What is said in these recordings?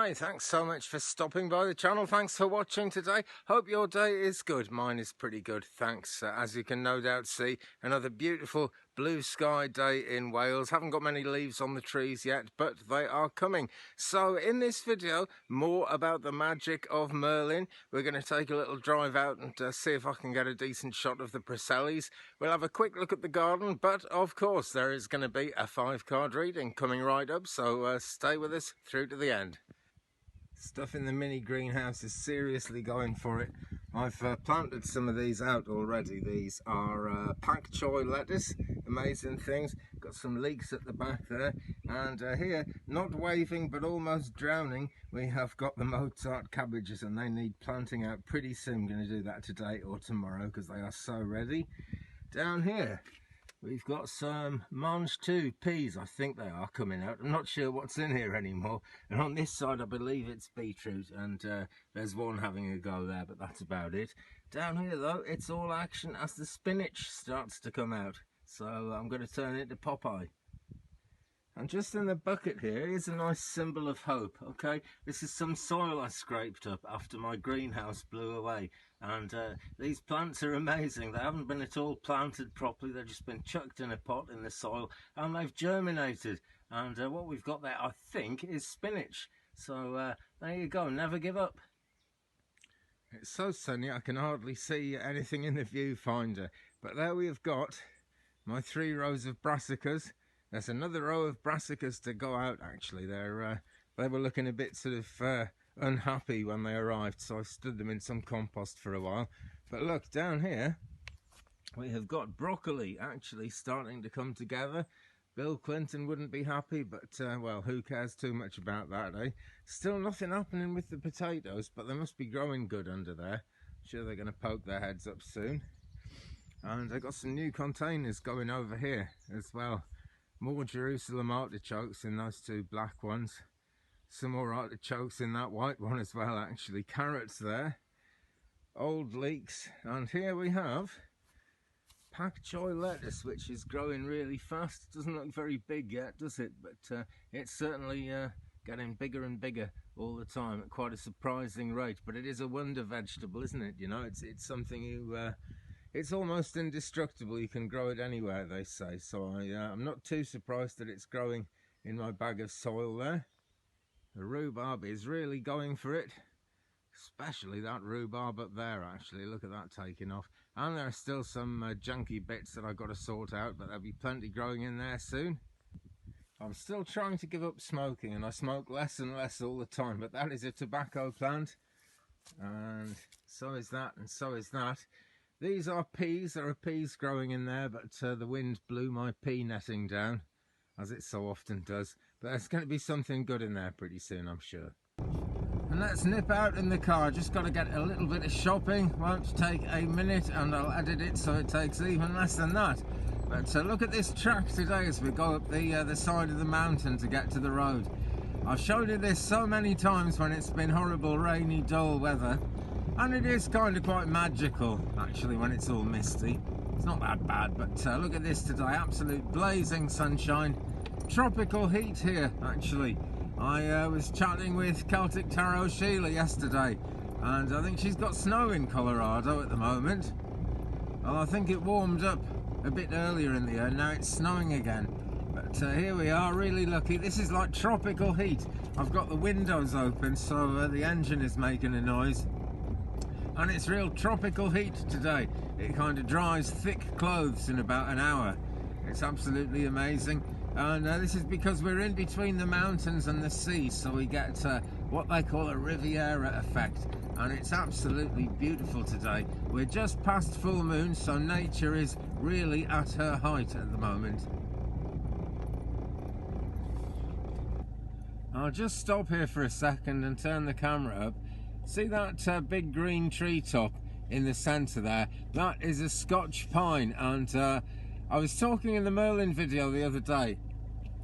Hi, thanks so much for stopping by the channel. Thanks for watching today. Hope your day is good. Mine is pretty good, thanks. As you can no doubt see, another beautiful blue sky day in Wales. Haven't got many leaves on the trees yet, but they are coming. So in this video, more about the magic of Merlin. We're going to take a little drive out and see if I can get a decent shot of the Preselles. We'll have a quick look at the garden, but of course there is going to be a 5-card reading coming right up, so stay with us through to the end. Stuff in the mini greenhouse is seriously going for it. I've planted some of these out already. These are pak choi lettuce, amazing things. Got some leeks at the back there, and here, not waving but almost drowning, we have got the Mozart cabbages, and they need planting out pretty soon. I'm going to do that today or tomorrow because they are so ready. Down here we've got some mange 2 peas, I think they are, coming out. I'm not sure what's in here anymore. And on this side, I believe it's beetroot, and there's one having a go there, but that's about it. Down here, though, it's all action as the spinach starts to come out. So I'm going to turn it to Popeye. And just in the bucket here is a nice symbol of hope, okay? This is some soil I scraped up after my greenhouse blew away. And these plants are amazing. They haven't been at all planted properly. They've just been chucked in a pot in the soil and they've germinated. And what we've got there, I think, is spinach. So there you go, never give up. It's so sunny I can hardly see anything in the viewfinder. But there we have got my 3 rows of brassicas. There's another row of brassicas to go out, actually. They were looking a bit sort of unhappy when they arrived, so I stood them in some compost for a while. But look, down here, we have got broccoli actually starting to come together. Bill Clinton wouldn't be happy, but, well, who cares too much about that, eh? Still nothing happening with the potatoes, but they must be growing good under there. I'm sure they're going to poke their heads up soon. And I got some new containers going over here as well. More Jerusalem artichokes in those 2 black ones. Some more artichokes in that white one as well, actually. Carrots there. Old leeks. And here we have pak choi lettuce, which is growing really fast. Doesn't look very big yet, does it? But it's certainly getting bigger and bigger all the time at quite a surprising rate. But it is a wonder vegetable, isn't it? You know, it's something you... It's almost indestructible. You can grow it anywhere, they say. So I'm not too surprised that it's growing in my bag of soil there. The rhubarb is really going for it. Especially that rhubarb up there, actually. Look at that taking off. And there are still some junky bits that I've got to sort out, but there'll be plenty growing in there soon. I'm still trying to give up smoking, and I smoke less and less all the time, but that is a tobacco plant. And so is that, and so is that. These are peas. There are peas growing in there, but the wind blew my pea netting down, as it so often does. But there's going to be something good in there pretty soon, I'm sure. And let's nip out in the car. Just got to get a little bit of shopping. Won't take a minute, and I'll edit it so it takes even less than that. But look at this track today as we go up the side of the mountain to get to the road. I've showed you this so many times when it's been horrible, rainy, dull weather. And it is kind of quite magical, actually, when it's all misty. It's not that bad, but look at this today. Absolute blazing sunshine. Tropical heat here, actually. I was chatting with Celtic Tarot Sheila yesterday, and I think she's got snow in Colorado at the moment. Well, I think it warmed up a bit earlier in the year. Now it's snowing again. But here we are, really lucky. This is like tropical heat. I've got the windows open, so the engine is making a noise. And it's real tropical heat today. It kind of dries thick clothes in about an hour. It's absolutely amazing. And this is because we're in between the mountains and the sea, so we get what they call a Riviera effect. And it's absolutely beautiful today. We're just past full moon, so nature is really at her height at the moment. I'll just stop here for a second and turn the camera up. See that big green tree top in the centre there? That is a Scotch pine, and I was talking in the Merlin video the other day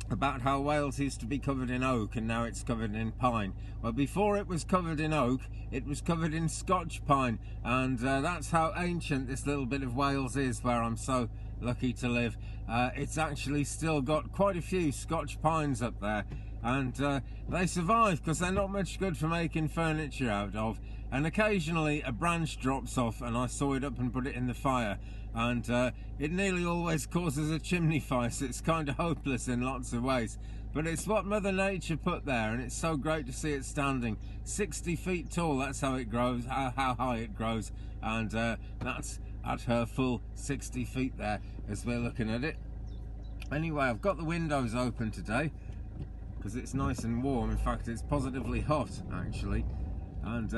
about how Wales used to be covered in oak and now it's covered in pine. Well, before it was covered in oak, it was covered in Scotch pine, and that's how ancient this little bit of Wales is where I'm so lucky to live. It's actually still got quite a few Scotch pines up there. and they survive because they're not much good for making furniture out of, and occasionally a branch drops off and I saw it up and put it in the fire, and it nearly always causes a chimney fire, so it's kind of hopeless in lots of ways. But it's what Mother Nature put there, and it's so great to see it standing 60 feet tall. That's how it grows, how high it grows, and that's at her full 60 feet there as we're looking at it. Anyway, I've got the windows open today because it's nice and warm. In fact, it's positively hot actually, and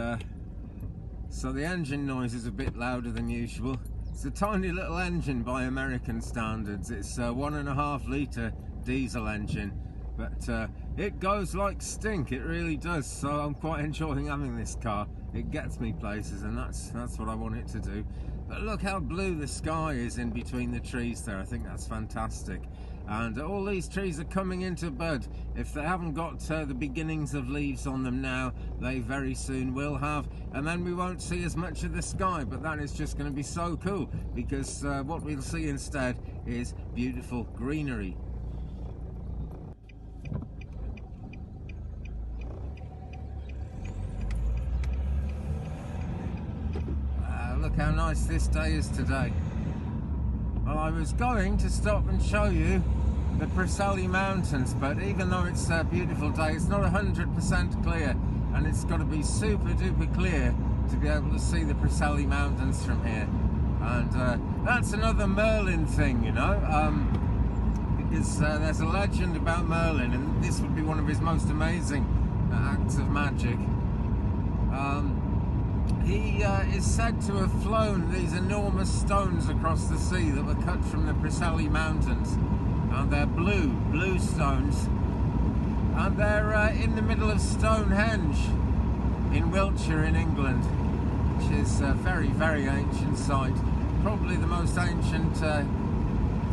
so the engine noise is a bit louder than usual. It's a tiny little engine by American standards. It's a 1.5 litre diesel engine, but it goes like stink, it really does. So I'm quite enjoying having this car. It gets me places, and that's what I want it to do. But look how blue the sky is in between the trees there. I think that's fantastic. And all these trees are coming into bud. If they haven't got the beginnings of leaves on them now, they very soon will have, and then we won't see as much of the sky. But that is just going to be so cool, because what we'll see instead is beautiful greenery. Look how nice this day is today. Well, I was going to stop and show you the Preseli Mountains, but even though it's a beautiful day, it's not 100% clear, and it's got to be super duper clear to be able to see the Preseli Mountains from here. And that's another Merlin thing, you know, because there's a legend about Merlin, and this would be one of his most amazing acts of magic. He is said to have flown these enormous stones across the sea that were cut from the Preseli Mountains, and they're blue stones, and they're in the middle of Stonehenge in Wiltshire in England, which is a very, very ancient site, probably the most ancient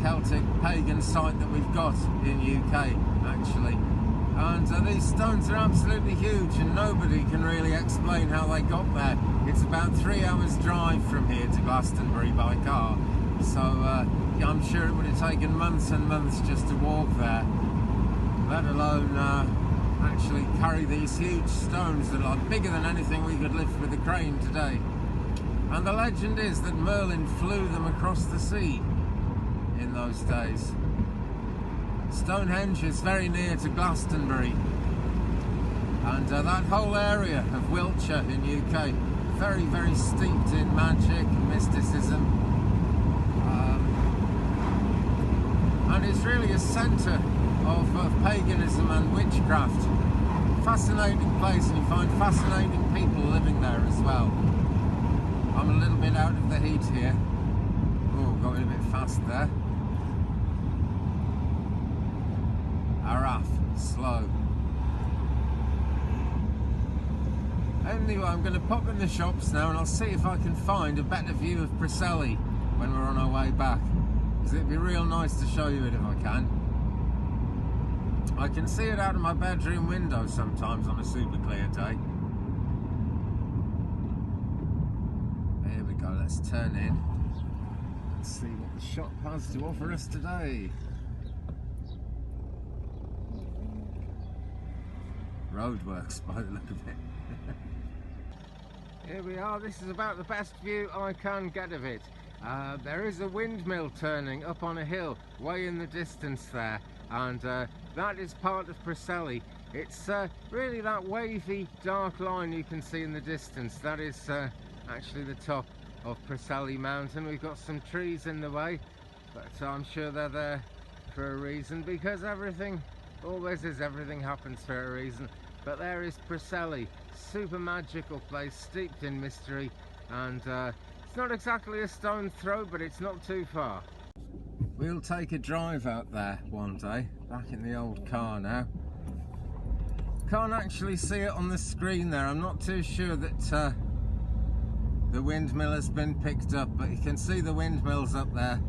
Celtic pagan site that we've got in UK actually. And these stones are absolutely huge, and nobody can really explain how they got there. It's about 3 hours drive from here to Glastonbury by car, so yeah, I'm sure it would have taken months and months just to walk there, let alone actually carry these huge stones that are bigger than anything we could lift with a crane today. And the legend is that Merlin flew them across the sea in those days. Stonehenge is very near to Glastonbury, and that whole area of Wiltshire in UK, very, very steeped in magic and mysticism, and it's really a centre of paganism and witchcraft. Fascinating place, and you find fascinating people living there as well. I'm a little bit out of the heat here. Oh, going a bit fast there. Araf, slow. Anyway, I'm going to pop in the shops now, and I'll see if I can find a better view of Preseli when we're on our way back, because it'd be real nice to show you it if I can. I can see it out of my bedroom window sometimes on a super clear day. Here we go, let's turn in and see what the shop has to offer us today. Roadworks by the look of it. Here we are. This is about the best view I can get of it. There is a windmill turning up on a hill way in the distance there, and that is part of Preseli. It's really that wavy dark line you can see in the distance. That is actually the top of Preseli Mountain. We've got some trees in the way, but I'm sure they're there for a reason, because everything always is, everything happens for a reason. But there is Preseli, super magical place, steeped in mystery, and it's not exactly a stone's throw, but it's not too far. We'll take a drive out there one day, back in the old car now. Can't actually see it on the screen there. I'm not too sure that the windmill has been picked up, but you can see the windmills up there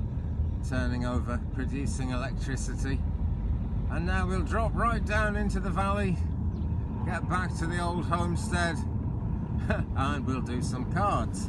turning over, producing electricity. And now we'll drop right down into the valley, get back to the old homestead, and we'll do some cards.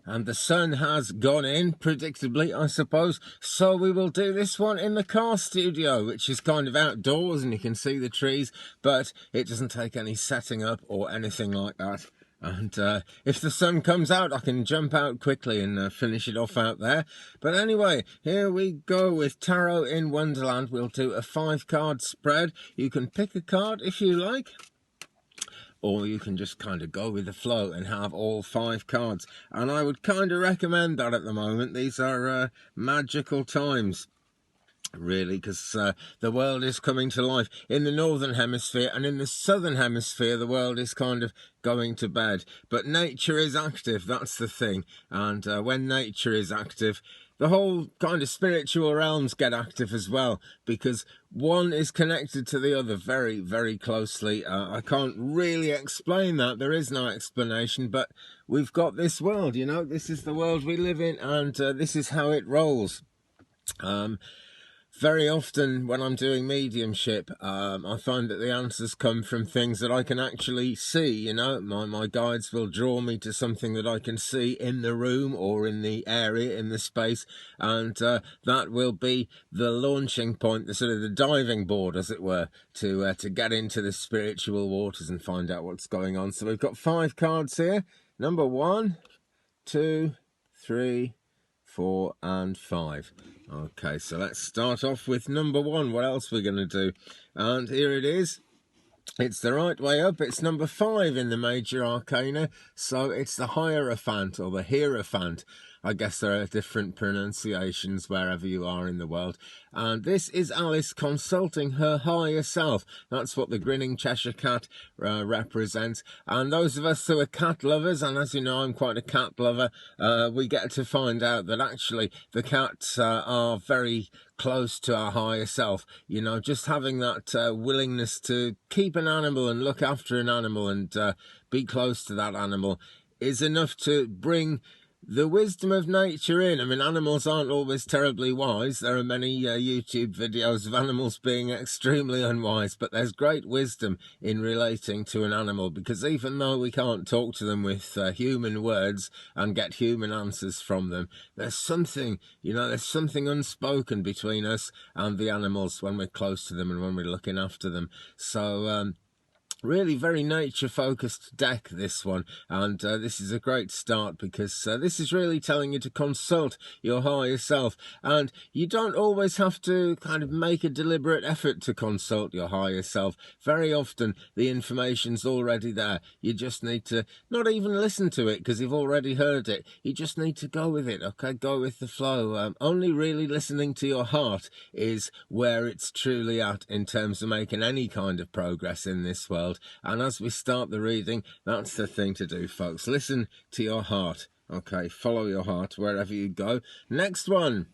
And the sun has gone in, predictably, I suppose. So we will do this one in the car studio, which is kind of outdoors and you can see the trees, but it doesn't take any setting up or anything like that. And if the sun comes out, I can jump out quickly and finish it off out there. But anyway, here we go with Tarot in Wonderland. We'll do a 5-card spread. You can pick a card if you like, or you can just kind of go with the flow and have all 5 cards. And I would kind of recommend that at the moment. These are magical times, really, because the world is coming to life in the northern hemisphere, and in the southern hemisphere the world is kind of going to bed. But nature is active, that's the thing. And when nature is active, the whole kind of spiritual realms get active as well, because one is connected to the other very, very closely. I can't really explain that. There is no explanation, but we've got this world, you know, this is the world we live in, and this is how it rolls. Very often when I'm doing mediumship, I find that the answers come from things that I can actually see, you know. My guides will draw me to something that I can see in the room or in the area, in the space, and that will be the launching point, the sort of the diving board, as it were, to get into the spiritual waters and find out what's going on. So we've got 5 cards here. Number 1, 2, 3, 4 and 5. Okay, so let's start off with number 1. What else we're going to do? And here it is. It's the right way up. It's number 5 in the major arcana. So it's the Hierophant or the Hierophant. I guess there are different pronunciations wherever you are in the world. And this is Alice consulting her higher self. That's what the grinning Cheshire Cat represents. And those of us who are cat lovers, and as you know, I'm quite a cat lover, we get to find out that actually the cats are very close to our higher self. You know, just having that willingness to keep an animal and look after an animal and be close to that animal is enough to bring the wisdom of nature in. I mean, animals aren't always terribly wise. There are many YouTube videos of animals being extremely unwise, but there's great wisdom in relating to an animal, because even though we can't talk to them with human words and get human answers from them, there's something, you know, there's something unspoken between us and the animals when we're close to them and when we're looking after them. So really very nature focused deck, this one, and this is a great start, because this is really telling you to consult your higher self, and you don't always have to kind of make a deliberate effort to consult your higher self. Very often the information's already there. You just need to not even listen to it because you've already heard it. You just need to go with it, okay? Go with the flow. Only really listening to your heart is where it's truly at in terms of making any kind of progress in this world. And as we start the reading, that's the thing to do, folks. Listen to your heart. Okay, follow your heart wherever you go. Next one.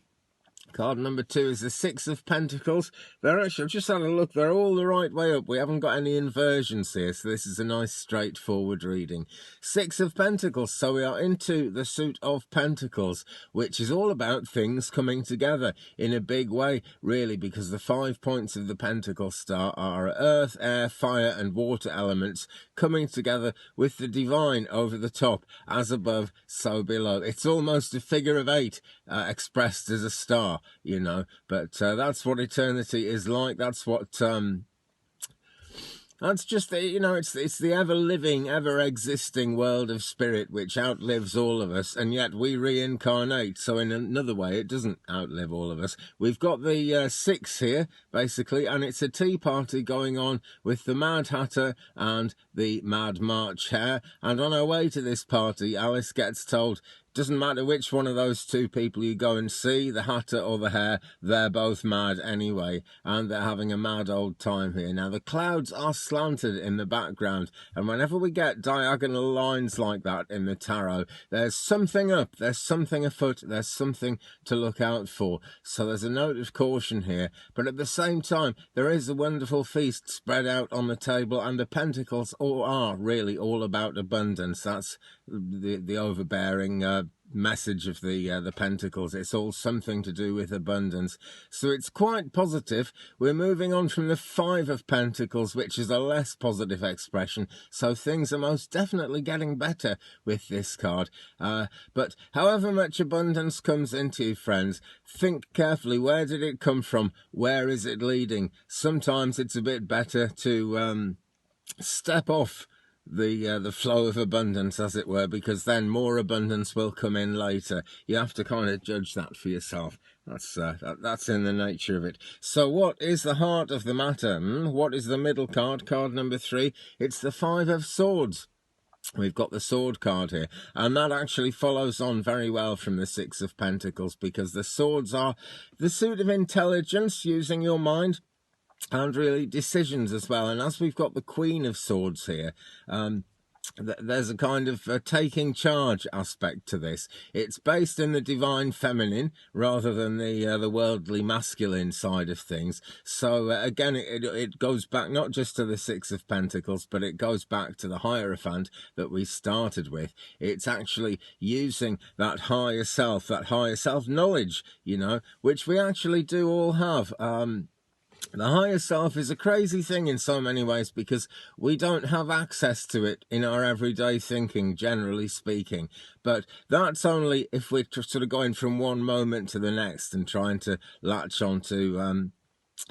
Card number 2 is the 6 of Pentacles. They're actually, I've just had a look, they're all the right way up. We haven't got any inversions here, so this is a nice straightforward reading. 6 of Pentacles, so we are into the suit of Pentacles, which is all about things coming together in a big way, really, because the 5 points of the Pentacle star are earth, air, fire and water elements coming together with the divine over the top, as above, so below. It's almost a figure of 8 expressed as a star, you know, but that's what eternity is like. That's what that's just the, you know, it's the ever-living, ever-existing world of spirit which outlives all of us, and yet we reincarnate. So in another way, it doesn't outlive all of us. We've got the 6 here, basically, and it's a tea party going on with the Mad Hatter and the Mad March Hare. And on our way to this party, Alice gets told, doesn't matter which one of those 2 people you go and see, the Hatter or the Hare, they're both mad anyway, and they're having a mad old time here. Now, the clouds are slanted in the background, and whenever we get diagonal lines like that in the tarot, there's something up, there's something afoot, there's something to look out for. So there's a note of caution here, but at the same time, there is a wonderful feast spread out on the table, and the Pentacles are really all about abundance. That's the overbearing message of the pentacles. It's all something to do with abundance, so it's quite positive. We're moving on from the 5 of Pentacles, which is a less positive expression, so things are most definitely getting better with this card. But however much abundance comes into you, friends, think carefully. Where did it come from? Where is it leading? Sometimes it's a bit better to step off the flow of abundance, as it were, because then more abundance will come in later. You have to kind of judge that for yourself. That's in the nature of it. So what is the heart of the matter? What is the middle card, card number 3? It's the 5 of Swords. We've got the Sword card here, and that actually follows on very well from the 6 of Pentacles, because the swords are the suit of intelligence, using your mind, and really decisions as well. And as we've got the Queen of Swords here, there's a kind of taking charge aspect to this. It's based in the divine feminine rather than the worldly masculine side of things. So again, it goes back not just to the 6 of Pentacles, but it goes back to the Hierophant that we started with. It's actually using that higher self knowledge, you know, which we actually do all have. The higher self is a crazy thing in so many ways, because we don't have access to it in our everyday thinking, generally speaking. But that's only if we're sort of going from one moment to the next and trying to latch on to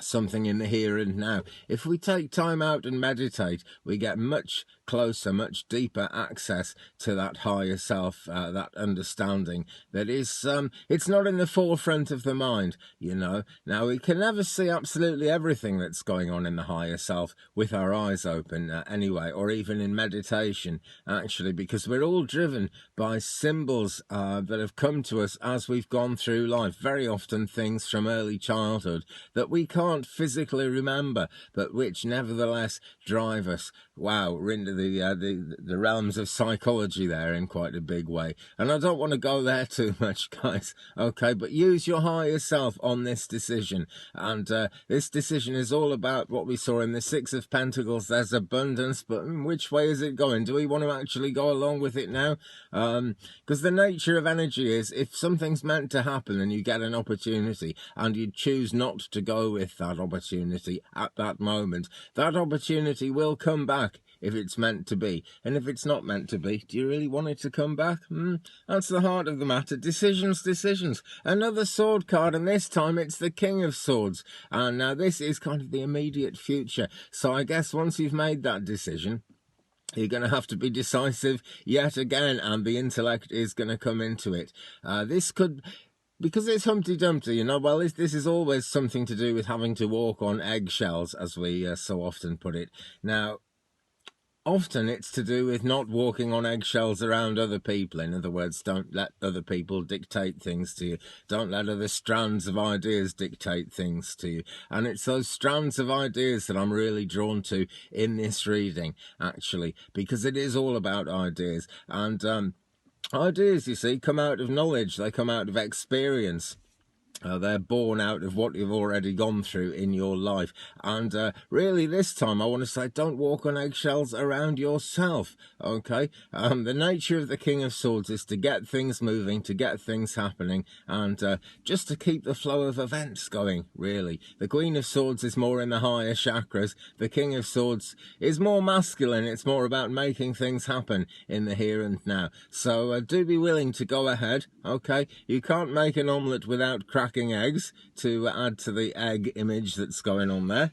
something in the here and now. If we take time out and meditate, we get much closer, much deeper access to that higher self, that understanding that is, it's not in the forefront of the mind, you know. Now, we can never see absolutely everything that's going on in the higher self with our eyes open anyway, or even in meditation, actually, because we're all driven by symbols that have come to us as we've gone through life. Very often things from early childhood that we can't physically remember, but which nevertheless drive us, wow, into the realms of psychology there in quite a big way. And I don't want to go there too much, guys, okay, but use your higher self on this decision. And this decision is all about what we saw in the 6 of Pentacles. There's abundance, but which way is it going? Do we want to actually go along with it now? Because the nature of energy is, if something's meant to happen and you get an opportunity and you choose not to go with that opportunity at that moment, that opportunity will come back if it's meant to be. And if it's not meant to be, do you really want it to come back? That's the heart of the matter. Decisions. Another sword card, and this time it's the King of Swords. And now this is kind of the immediate future. So I guess once you've made that decision, you're going to have to be decisive yet again, and the intellect is going to come into it. This could... Because it's Humpty Dumpty, you know, well, this is always something to do with having to walk on eggshells, as we so often put it. Now, often it's to do with not walking on eggshells around other people. In other words, don't let other people dictate things to you. Don't let other strands of ideas dictate things to you. And it's those strands of ideas that I'm really drawn to in this reading, actually, because it is all about ideas. And ideas, you see, come out of knowledge. They come out of experience. They're born out of what you've already gone through in your life. And really this time I want to say, don't walk on eggshells around yourself, okay? The nature of the King of Swords is to get things moving, to get things happening, and just to keep the flow of events going, really. The Queen of Swords is more in the higher chakras. The King of Swords is more masculine. It's more about making things happen in the here and now. So do be willing to go ahead, okay? You can't make an omelette without cracking eggs, to add to the egg image that's going on there.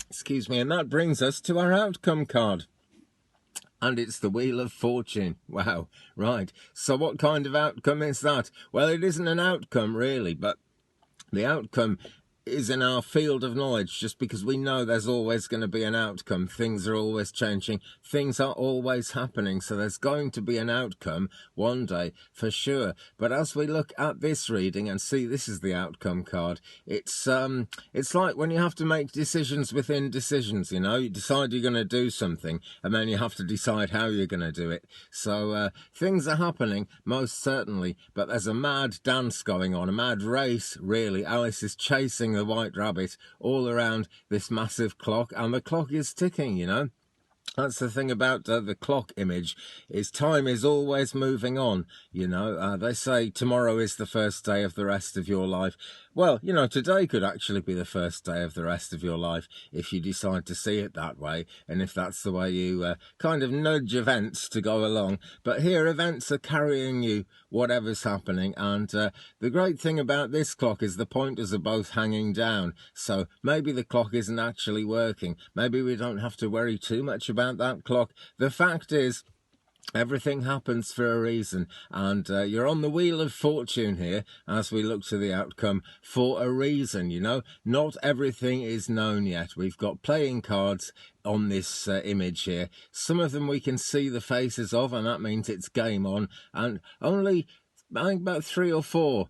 Excuse me. And that brings us to our outcome card, and it's the Wheel of Fortune. Wow, right, so what kind of outcome is that? Well, it isn't an outcome really, but the outcome is in our field of knowledge, just because we know there's always going to be an outcome. Things are always changing, things are always happening, so there's going to be an outcome one day for sure. But as we look at this reading and see this is the outcome card, it's like when you have to make decisions within decisions, you know. You decide you're going to do something and then you have to decide how you're going to do it. So things are happening, most certainly, but there's a mad dance going on, a mad race really. Alice is chasing the white rabbit all around this massive clock, and the clock is ticking, you know. That's the thing about the clock image, is time is always moving on. You know, they say tomorrow is the first day of the rest of your life. Well, you know, today could actually be the first day of the rest of your life if you decide to see it that way, and if that's the way you kind of nudge events to go along. But here, events are carrying you whatever's happening, and the great thing about this clock is the pointers are both hanging down, so maybe the clock isn't actually working. Maybe we don't have to worry too much about that clock. The fact is, everything happens for a reason, and you're on the wheel of fortune here as we look to the outcome for a reason. You know, not everything is known yet. We've got playing cards on this image here. Some of them we can see the faces of, and that means it's game on, and only I think about 3 or 4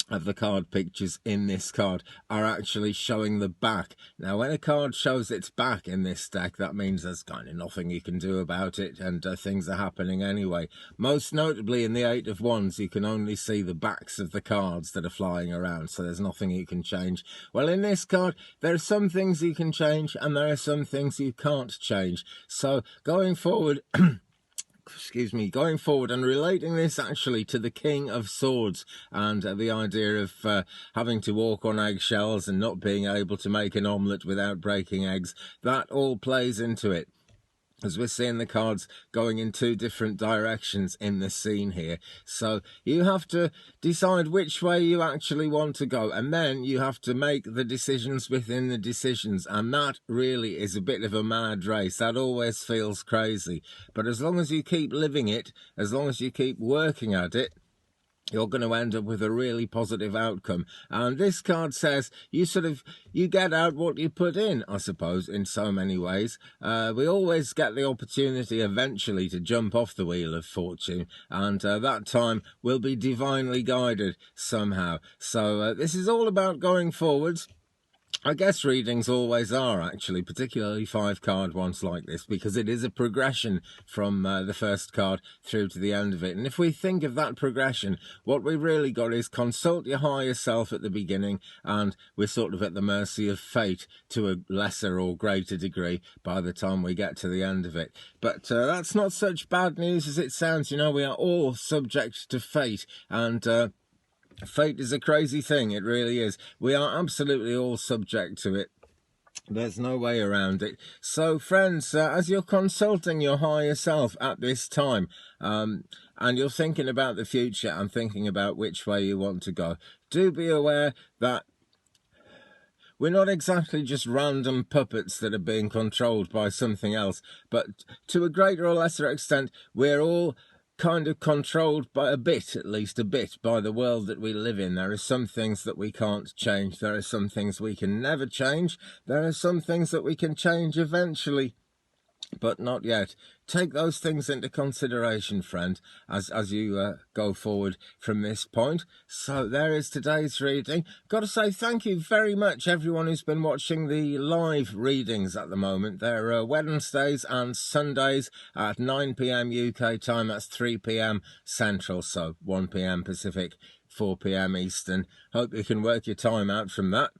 of the card pictures in this card are actually showing the back. Now, when a card shows its back in this deck, that means there's kind of nothing you can do about it, and things are happening anyway. Most notably in the 8 of Wands, you can only see the backs of the cards that are flying around, so there's nothing you can change. Well, in this card, there are some things you can change, and there are some things you can't change. So, going forward... going forward and relating this actually to the King of Swords and the idea of having to walk on eggshells and not being able to make an omelette without breaking eggs, that all plays into it, as we're seeing the cards going in 2 different directions in the scene here. So you have to decide which way you actually want to go, and then you have to make the decisions within the decisions, and that really is a bit of a mad race. That always feels crazy, but as long as you keep living it, as long as you keep working at it, you're going to end up with a really positive outcome. And this card says you get out what you put in, I suppose, in so many ways. We always get the opportunity eventually to jump off the wheel of fortune, and that time will be divinely guided somehow. So this is all about going forwards. I guess readings always are, actually, particularly 5-card ones like this, because it is a progression from the first card through to the end of it. And if we think of that progression, what we really got is consult your higher self at the beginning, and we're sort of at the mercy of fate to a lesser or greater degree by the time we get to the end of it. But that's not such bad news as it sounds. You know, we are all subject to fate, and fate is a crazy thing, it really is. We are absolutely all subject to it. There's no way around it. So, friends, as you're consulting your higher self at this time, and you're thinking about the future and thinking about which way you want to go, do be aware that we're not exactly just random puppets that are being controlled by something else, but to a greater or lesser extent, we're all kind of controlled by at least a bit, by the world that we live in. There are some things that we can't change. There are some things we can never change. There are some things that we can change eventually, but not yet. Take those things into consideration, friend, as you go forward from this point. So there is today's reading. Got to say thank you very much, everyone who's been watching the live readings at the moment. They're Wednesdays and Sundays at 9 p.m. UK time. That's 3 p.m. Central, so 1 p.m. Pacific, 4 p.m. Eastern. Hope you can work your time out from that.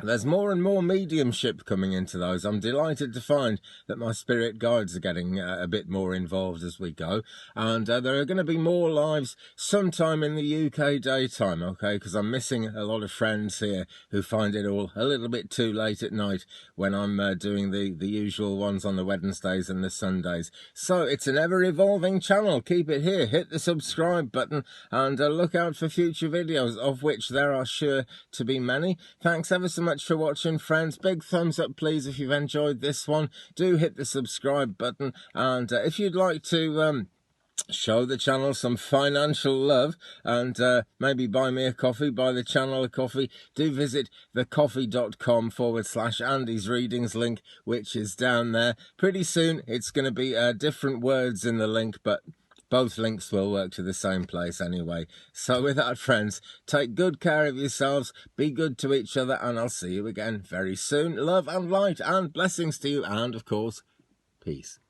There's more and more mediumship coming into those. I'm delighted to find that my spirit guides are getting a bit more involved as we go. And there are going to be more lives sometime in the UK daytime, okay? Because I'm missing a lot of friends here who find it all a little bit too late at night when I'm doing the usual ones on the Wednesdays and the Sundays. So it's an ever-evolving channel. Keep it here. Hit the subscribe button and look out for future videos, of which there are sure to be many. Thanks ever so much for watching, friends. Big thumbs up please if you've enjoyed this one. Do hit the subscribe button, and if you'd like to show the channel some financial love and maybe buy me a coffee, buy the channel a coffee, do visit thecoffee.com/Andy's Readings link, which is down there. Pretty soon it's going to be different words in the link, but both links will work to the same place anyway. So with that, friends, take good care of yourselves, be good to each other, and I'll see you again very soon. Love and light and blessings to you, and of course, peace.